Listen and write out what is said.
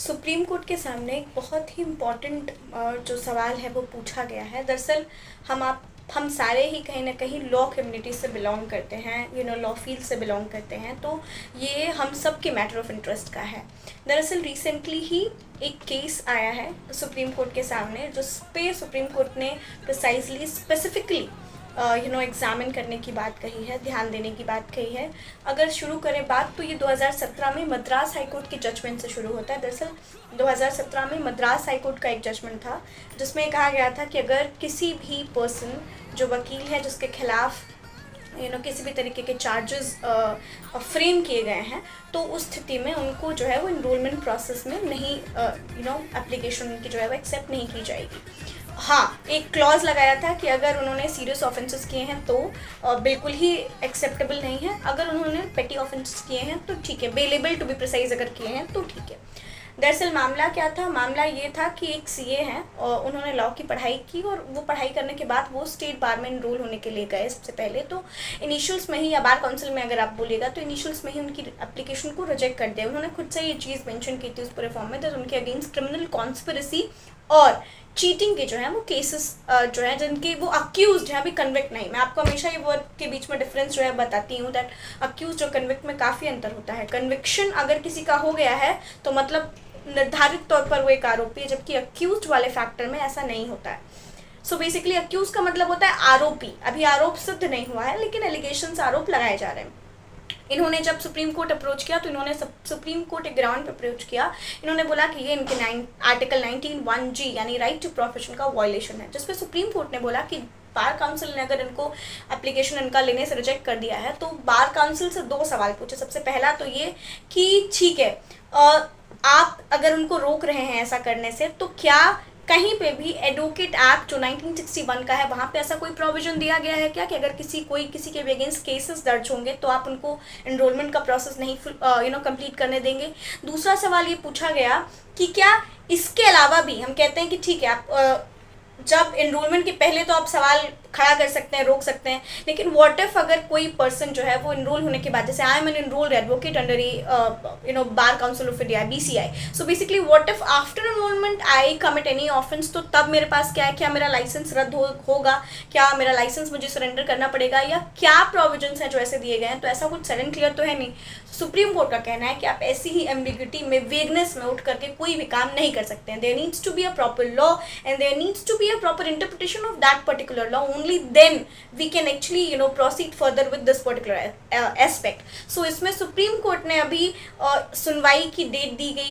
Supreme court के सामने एक बहुत ही इम्पॉर्टेंट जो सवाल है वो पूछा गया है। दरअसल हम सारे ही कहीं ना कहीं लॉ कम्युनिटी से बिलोंग करते हैं, लॉ फील्ड से बिलोंग करते हैं, तो ये हम सब के मैटर ऑफ इंटरेस्ट का है। दरअसल रिसेंटली ही एक केस आया है सुप्रीम कोर्ट के सामने, जिस पे सुप्रीम कोर्ट ने प्रिसाइजली स्पेसिफिकली एग्जामिन करने की बात कही है, ध्यान देने की बात कही है। अगर शुरू करें बात, तो ये 2017 में मद्रास हाईकोर्ट के जजमेंट से शुरू होता है। दरअसल 2017 में मद्रास हाईकोर्ट का एक जजमेंट था जिसमें कहा गया था कि अगर किसी भी पर्सन जो वकील है जिसके खिलाफ किसी भी तरीके के चार्जेस फ्रेम किए गए हैं, तो उस स्थिति में उनको जो है वो इनरोलमेंट प्रोसेस में नहीं एप्लीकेशन उनकी जो है वो एक्सेप्ट नहीं की जाएगी। हाँ, एक क्लॉज लगाया था कि अगर उन्होंने सीरियस ऑफेंसेस किए हैं तो बिल्कुल ही एक्सेप्टेबल नहीं है। अगर उन्होंने पेटी ऑफेंसेस किए हैं तो ठीक है, बेलेबल टू बी प्रिसाइज अगर किए हैं तो ठीक है। दरअसल मामला क्या था? मामला ये था कि एक सीए हैं और उन्होंने लॉ की पढ़ाई की, और वो पढ़ाई करने के बाद वो स्टेट बार में इनरोल होने के लिए गए। सबसे पहले तो इनिशियल्स में ही, या बार काउंसिल में अगर आप बोलिएगा तो इनिशियल्स में ही उनकी एप्लीकेशन को रिजेक्ट कर दिया। उन्होंने खुद से ये चीज़ मेंशन की थी उस पूरे फॉर्म में, दैट उनके अगेंस्ट क्रिमिनल कॉन्स्पिरेसी और चीटिंग के जो है वो केसेस जो है जिनके वो अक्यूज हैं, अभी कन्विक्ट नहीं। मैं आपको हमेशा ये वर्ड के बीच में डिफरेंस जो है बताती हूँ, दैट अक्यूज और कन्विक्ट में काफ़ी अंतर होता है। कन्विक्शन अगर किसी का हो गया है तो मतलब निर्धारित तौर पर वो एक आरोपी है, जबकि अक्यूज वाले फैक्टर में ऐसा नहीं होता है। सो बेसिकली अक्यूज का मतलब होता है आरोपी। अभी आरोप सिद्ध नहीं हुआ है, लेकिन एलिगेशंस, आरोप लगाए जा रहे हैं। इन्होंने जब सुप्रीम कोर्ट अप्रोच किया तो इन्होंने सुप्रीम कोर्ट एक ग्राउंड पे अप्रोच किया। इन्होंने बोला कि ये इनके आर्टिकल 19(1)(g यानी राइट टू प्रोफेशन का वायलेशन है, जिसपे सुप्रीम कोर्ट ने बोला कि बार काउंसिल ने अगर इनको एप्लीकेशन इनका लेने से रिजेक्ट कर दिया है, तो बार काउंसिल से दो सवाल पूछे। सबसे पहला तो ये कि ठीक है, आप अगर उनको रोक रहे हैं ऐसा करने से, तो क्या कहीं पे भी एडवोकेट एक्ट जो 1961 का है वहाँ पे ऐसा कोई प्रोविजन दिया गया है क्या कि अगर किसी के भी अगेंस्ट केसेस दर्ज होंगे तो आप उनको एनरोलमेंट का प्रोसेस नहीं कंप्लीट करने देंगे। दूसरा सवाल ये पूछा गया कि क्या इसके अलावा भी, हम कहते हैं कि ठीक है आप जब एनरोलमेंट के पहले तो आप सवाल खड़ा कर सकते हैं, रोक सकते हैं, लेकिन व्हाट इफ अगर कोई पर्सन जो है वो इनरोल होने के बाद, जैसे I am an enrolled advocate under Bar Council of India BCI, so basically what if after enrolment I commit any offence, तो तब मेरे पास क्या है, क्या मेरा लाइसेंस रद्द होगा, क्या मेरा लाइसेंस मुझे सरेंडर करना पड़ेगा, या क्या प्रोविजंस हैं जो ऐसे दिए गए हैं? तो ऐसा कुछ सडन क्लियर तो है नहीं। सुप्रीम कोर्ट का कहना है कि आप ऐसी ही एम्बिग्यूटी में, वेगनेस में उठ करके कोई भी काम नहीं कर सकते हैं। There needs to be a proper law and there needs to be a proper interpretation of that particular law, only then we can actually proceed further with this particular aspect. So इसमें supreme court ने अभी सुनवाई की date दी गई।